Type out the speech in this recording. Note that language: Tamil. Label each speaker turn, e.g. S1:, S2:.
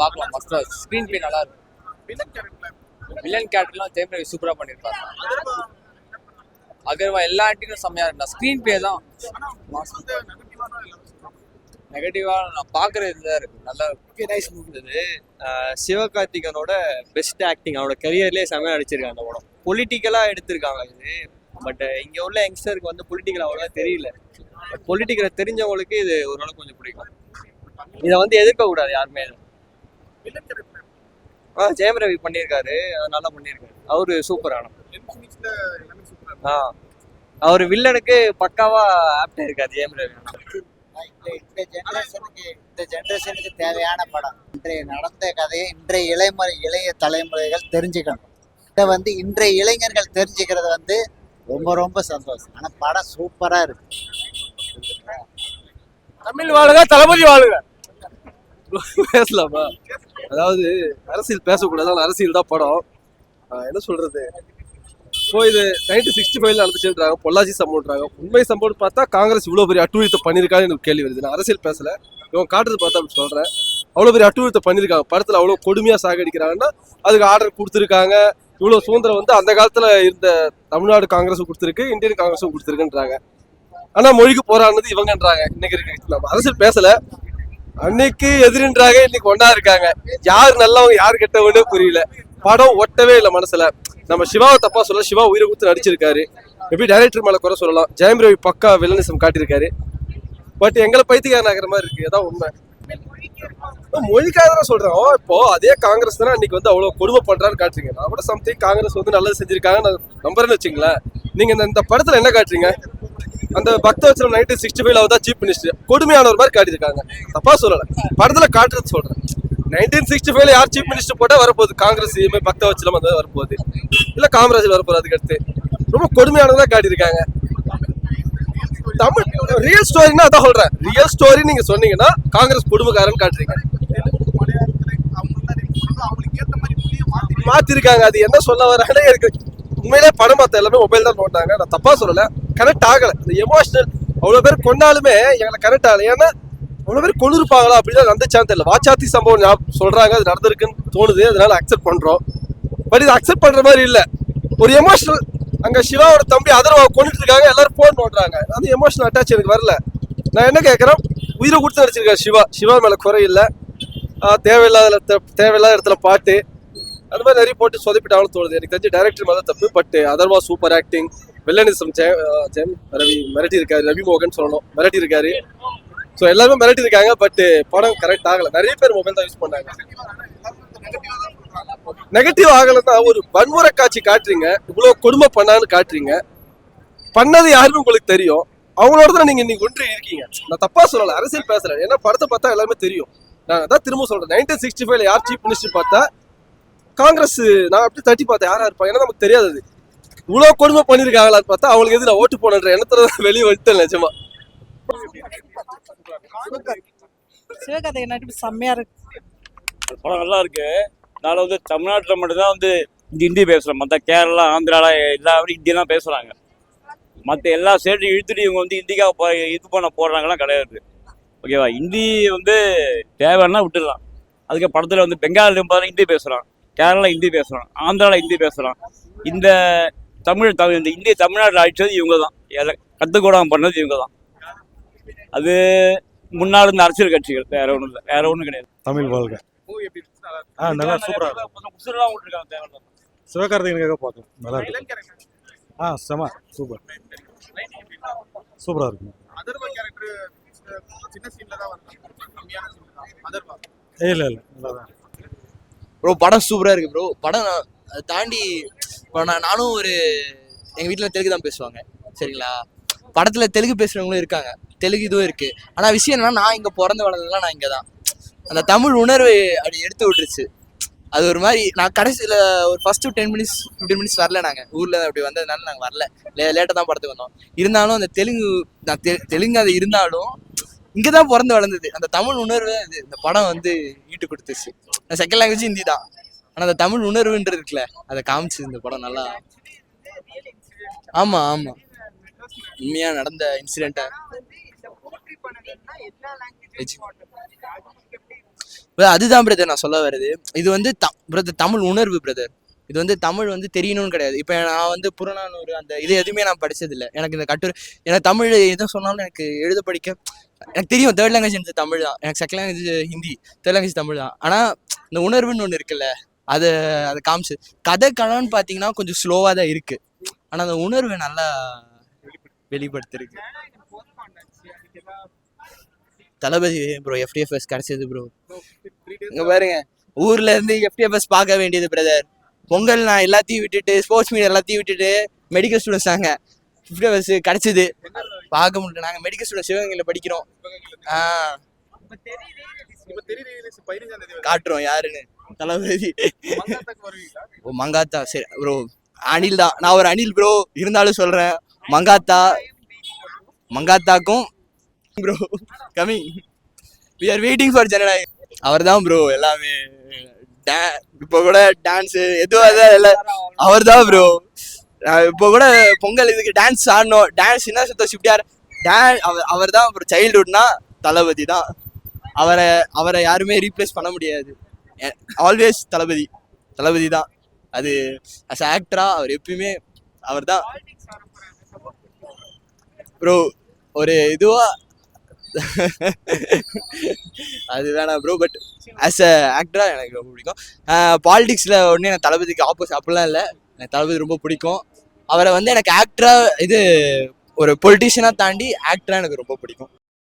S1: பார்க்கலாம். மஸ்ட் ஸ்க்ரீன் பிளே நல்லா இருக்கும். வில்லன் கேரக்டர்லாம் ஜெயம் ரவி சூப்பரா பண்ணிருப்பாரு. அகர்வா எல்லா ஆக்டிங்கும் செம்மையா இருந்தா. ஸ்க்ரீன் பிளே தான் நெகட்டிவா நான் பாக்குறது இதுதான் இருக்கு. நல்லா
S2: நைஸ் மூவி. சிவகார்த்திகனோட பெஸ்ட் ஆக்டிங், அவனோட கரியர்லேயே செம்மையா நடிச்சிருக்காங்க. அந்த படம் பொலிட்டிக்கலா எடுத்திருக்காங்க இது. பட் இங்க உள்ள யங்ஸ்டருக்கு வந்து பொலிட்டிக்கல் அவ்வளோவா தெரியல. பொலிட்டிக்கலை தெரிஞ்சவங்களுக்கு இது ஓரளவுக்கு கொஞ்சம் பிடிக்கும். இதை வந்து எதிர்க்க கூடாது யாருமே. ஜெயம் ரவி பண்ணியிருக்காரு, நல்லா பண்ணியிருக்காரு. அவரு சூப்பரான அவரு வில்லனுக்கு பக்காவா ஆப்டா இருக்காரு ஜெயம் ரவி.
S3: இந்த ஜெனரேஷனுக்கு தேவையான படம். இன்றைய நடந்த கதையை இன்றைய இளைய தலைமுறைகள் தெரிஞ்சுக்கணும். இதை வந்து இன்றைய இளைஞர்கள் தெரிஞ்சுக்கிறது வந்து ரொம்ப ரொம்ப சந்தோஷம். ஆனா படம் சூப்பரா இருக்கு.
S4: தமிழ் வாழுங்க, தளபதி வாழுங்க. பேசலாமா? அதாவது அரசியல் பேசக்கூடாது, அரசியல் தான் படம். என்ன சொல்றது, ஸோ இது 1965 நடந்துச்சுன்றாங்க, பொள்ளாச்சி சம்பவம்ன்றாங்க. உண்மை சம்பவம் பார்த்தா காங்கிரஸ் இவ்வளோ பெரிய அட்டூழியத்தை பண்ணியிருக்கான்னு எனக்கு கேள்வி வருது. நான் அரசியல் பேசல, இவங்க காட்டுறது பார்த்தா அப்படி சொல்கிறேன். அவ்வளோ பெரிய அட்டூழியத்தை பண்ணியிருக்காங்க. படத்தில் அவ்வளோ கொடுமையாக சாகடிக்கிறாங்கன்னா அதுக்கு ஆர்டர் கொடுத்துருக்காங்க. இவ்வளோ சுதந்திரம் வந்து அந்த காலத்தில் இருந்த தமிழ்நாடு காங்கிரஸும் கொடுத்துருக்கு, இந்தியன் காங்கிரஸும் கொடுத்துருக்குன்றாங்க. ஆனால் மொழிக்கு போராடினது இவங்கன்றாங்க. இன்னைக்கு இருக்கு நம்ம அரசியல் பேசலை. அன்னைக்கு எதிரின்றாங்க, இன்னைக்கு ஒன்னா இருக்காங்க. யார் நல்லவங்க யார் கெட்டவன்னு புரியல. படம் ஒட்டவே இல்லை மனசுல. நம்ம சிவாவை தப்பா சொல்ல, சிவா உயிரை கொடுத்து நடிச்சிருக்காரு. எப்படி டைரக்டர் மேல குறை சொல்லலாம். ஜெயம் ரவி பக்கா வில்லனிசம் காட்டியிருக்காரு. பட் எங்களை பைத்தியக்காரன் ஆகிற மாதிரி இருக்கு. அதான் உண்மை. மொழிக்காக தான் சொல்றேன். இப்போ அதே காங்கிரஸ் தானே அன்னைக்கு வந்து அவ்வளவு கொடுமை பண்றான்னு காட்டுறீங்க. நான் கூட சம்திங் காங்கிரஸ் வந்து நல்லது செஞ்சிருக்காங்க நான் நம்புறேன்னு வச்சுங்களேன். நீங்க இந்த படத்துல என்ன காட்டுறீங்க? அந்த பக்தவச்சலம் 1965 அவதான் சீஃப் மினிஸ்டர் கொடுமையானவர் மாதிரி காட்டியிருக்காங்க. தப்பா சொல்லல, படத்துல காட்டுறது சொல்றேன். 1965 யார் சீஃப் மினிஸ்டர் போட்டா வரப்போகுது? காங்கிரஸ் பக்தவச்சலம் அந்த வரப்போகுது, இல்ல காமராஜர் வரப்போகுது. அதுக்கு அடுத்து ரொம்ப கொடுமையானதா காட்டியிருக்காங்க. தமிழ் ரியல் ஸ்டோரின்னா அதான் சொல்றேன். ரியல் ஸ்டோரி நீங்க சொன்னீங்கன்னா காங்கிரஸ் குடும்பக்காரன் காட்டுறீங்க. மாத்திருக்காங்க. அது என்ன சொல்ல வராங்கன்னு எனக்கு உண்மையிலே படம் பார்த்த எல்லாமே மொபைல் தான் போட்டாங்க. நான் தப்பா சொல்லல, கனெக்ட் ஆகலை. இந்த எமோஷனல் அவ்வளோ பேர் கொண்டாலுமே எங்களை கனெக்ட் ஆகலை. ஏன்னா அவ்வளோ பேர் கொண்டிருப்பாங்களா அப்படின்னா நடந்துச்சான்னு தெரியல. வாச்சாத்தி சம்பவம் சொல்றாங்க, அது நடந்திருக்குன்னு தோணுது, அதனால அக்செப்ட் பண்றோம். பட் இது அக்செப்ட் பண்ற மாதிரி இல்லை. ஒரு எமோஷனல் அங்க சிவாவோட தம்பி அதர்வா கொண்டுட்டு இருக்காங்க, எல்லாரும் போன் பண்றாங்க. அந்த எமோஷனல் அட்டாச் எனக்கு வரல. நான் என்ன கேட்கறேன், உயிரை கொடுத்து நடிச்சிருக்காரு சிவா. சிவா மேல குறை இல்லை. தேவையில்லாத இடத்துல பாட்டு அந்த மாதிரி நிறைய போட்டு சொதப்பிட்டாலும் தோணுது. எனக்கு தெரிஞ்சு டைரக்டர் மேலே தப்பு. But Atharvaa super acting. Villainism Jayam Ravi மிரட்டி இருக்காரு. ரவி மோகன் சொல்லணும், மிரட்டி இருக்காரு. ஸோ எல்லாருமே மிரட்டி இருக்காங்க. பட் படம் கரெக்ட் ஆகலை. நிறைய பேர் மொபைல் தான் யூஸ் பண்ணாங்க. நெகட்டிவ் ஆகலைன்னா ஒரு வன்முறை காட்சி காட்டுறீங்க, இவ்வளோ கொடுமை பண்ணான்னு காட்டுறீங்க. பண்ணது யாருன்னு உங்களுக்கு தெரியும். அவங்களோட தான் நீங்க இன்னைக்கு ஒன்று இருக்கீங்க. நான் தப்பா சொல்லலை, அரசியல் பேசல. ஏன்னா படத்தை பார்த்தா எல்லாமே தெரியும். நான் அதான் திரும்ப சொல்றேன். 1965 யார் சீஃப் மினிஸ்டர் பார்த்தா காங்கிரஸ். நான் அப்படி தட்டி பார்த்தேன் யாரா இருப்பாங்க, ஏன்னா நமக்கு தெரியாது. அது இவ்வளவு கொடுமை பண்ணிருக்காங்களான்னு பார்த்தா அவங்களுக்கு எது நான் ஓட்டு போனன்ற எண்ணத்துல வெளியே வந்துட்டேன். நிஜமா
S5: சிவகார்த்திகேயன் நடிப்பு செம்மையா இருக்கு.
S6: படம் நல்லா இருக்கு. அதனால வந்து தமிழ்நாட்டில் மட்டும்தான் வந்து ஹிந்தி பேசுகிறோம். மற்ற கேரளா, ஆந்திரால எல்லாரும் ஹிந்தி தான் பேசுகிறாங்க. மற்ற எல்லா ஸ்டேட்டையும் இழுத்துட்டு இவங்க வந்து ஹிந்திக்காக இது பண்ண போடுறாங்கலாம் கிடையாது. ஓகேவா? ஹிந்தி வந்து தேவைன்னா விட்டுடலாம். அதுக்கு படத்தில் வந்து பெங்காலிலும் பார்த்தா ஹிந்தி பேசுகிறான், கேரளா ஹிந்தி பேசுகிறான், ஆந்திராவில் ஹிந்தி பேசுகிறான். இந்த இந்த இந்திய தமிழ்நாட்டில் அழிச்சது இவங்க தான். கற்றுக்கூடாமல் பண்ணது இவங்க தான். அது முன்னாள் இந்த அரசியல் கட்சிகள், வேற ஒன்றும் இல்லை, வேற ஒன்றும் கிடையாது.
S7: தமிழ் வாழ்க. நல்லா சூப்பரா இருக்கு. சிவகார்த்திகேயனுக்காக பார்த்தோம், நல்லா இருக்கு. செம சூப்பர், சூப்பரா இருக்கு. இல்ல நல்லா தான்
S1: ப்ரோ. படம் சூப்பரா இருக்கு ப்ரோ. படம் அதை தாண்டி இப்போ நானும் ஒரு எங்கள் வீட்டில் தெலுங்கு தான் பேசுவாங்க, சரிங்களா? படத்தில் தெலுங்கு பேசுகிறவங்களும் இருக்காங்க, தெலுங்கு இதுவும் இருக்குது. ஆனால் விஷயம் என்னன்னா, நான் இங்கே பிறந்து வளர்ந்ததுலாம் நான் இங்கே தான். அந்த தமிழ் உணர்வு அப்படி எடுத்து விட்டுருச்சு. அது ஒரு மாதிரி நான் கடைசியில் ஒரு ஃபஸ்ட்டு 10-15 மினிட்ஸ் வரல. நாங்கள் ஊரில் அப்படி வந்ததுனால நாங்கள் வரல, லேட்டாக தான் படத்துக்கு வந்தோம். இருந்தாலும் அந்த தெலுங்கு அது இருந்தாலும் இங்கே தான் பிறந்து வளர்ந்தது. அந்த தமிழ் உணர்வு அது இந்த படம் வந்து ஈட்டு கொடுத்துச்சு. செகண்ட் லாங்குவேஜ் ஹிந்தி தான், ஆனால் அந்த தமிழ் உணர்வுன்றது இருக்குல்ல, அதை காமிச்சு இந்த படம் நல்லா. ஆமாம் ஆமாம், உண்மையாக நடந்த இன்சிடெண்ட்டை அதுதான் பிரதர் நான் சொல்ல வருது. இது வந்து பிரதர் தமிழ் உணர்வு பிரதர். இது வந்து தமிழ் வந்து தெரியணும்னு கிடையாது. இப்போ நான் வந்து புறநானூறு அந்த இது எதுவுமே நான் படிச்சதில்லை. எனக்கு இந்த கட்டுரை எனக்கு தமிழ் எதுவும் சொன்னாலும் எனக்கு எழுத படிக்க எனக்கு தெரியும். தேர்ட் லாங்குவேஜ் எனக்கு தமிழ் தான். எனக்கு second language Hindi, third language Tamil தான். ஆனால் இந்த உணர்வுன்னு ஒன்று இருக்குல்ல, அதை காமிச்சு கதை களம்னு பார்த்தீங்கன்னா கொஞ்சம் ஸ்லோவாக தான் இருக்கு. ஆனால் அந்த உணர்வை நல்லா வெளிப்படுத்திருக்கு. தளபதி ப்ரோ FTFS கிடைச்சது ப்ரோ. இங்க பாருங்க, ஊர்ல இருந்து FTFS பார்க்க வேண்டியது பிரதர். பொங்கல் நான் எல்லாத்தையும் விட்டுட்டு ஸ்போர்ட்ஸ் மீட் எல்லாத்தையும் விட்டுட்டு மெடிக்கல் ஸ்டூடெண்ட்ஸ் நாங்க FTFS கிடைச்சது பார்க்க முடியல. நாங்க மெடிக்கல் ஸ்டூடெண்ட் சிவகங்கையில படிக்கிறோம். காட்டுறோம் யாருன்னு. தளபதி ஓ மங்காத்தா. சரி ப்ரோ, அனில் தான். நான் ஒரு அனில் ப்ரோ இருந்தாலும் சொல்றேன். மங்காத்தாக்கும் bro coming. we are waiting for ஜனநாயகம். அவர் தான் ப்ரோ எல்லாமே. இப்போ கூட டான்ஸ் எதுவும் இல்லை, அவர் தான் ப்ரோ. இப்போ கூட பொங்கல் இதுக்கு டான்ஸ் ஆடணும். டான்ஸ் என்ன சத்தோஷ் இப்படியார் அவர் தான் ப்ரோ. சைல்டுஹுட்னா தளபதி தான். அவரை யாருமே ரீப்ளேஸ் பண்ண முடியாது. ஆல்வேஸ் தளபதி தான். அது அஸ் ஆக்டரா அவர் எப்பயுமே அவர் தான் ப்ரோ. ஒரு இதுவா அது வேணாம் ப்ரோ. பட் ஆஸ் அ ஆக்டரா எனக்கு ரொம்ப பிடிக்கும். பாலிடிக்ஸில் உடனே எனக்கு தளபதிக்கு ஆப்போசிட் அப்படிலாம் இல்லை. எனக்கு தளபதி ரொம்ப பிடிக்கும். அவரை வந்து எனக்கு ஆக்டரா இது ஒரு பொலிட்டிஷியனாக தாண்டி ஆக்டரா எனக்கு ரொம்ப பிடிக்கும்.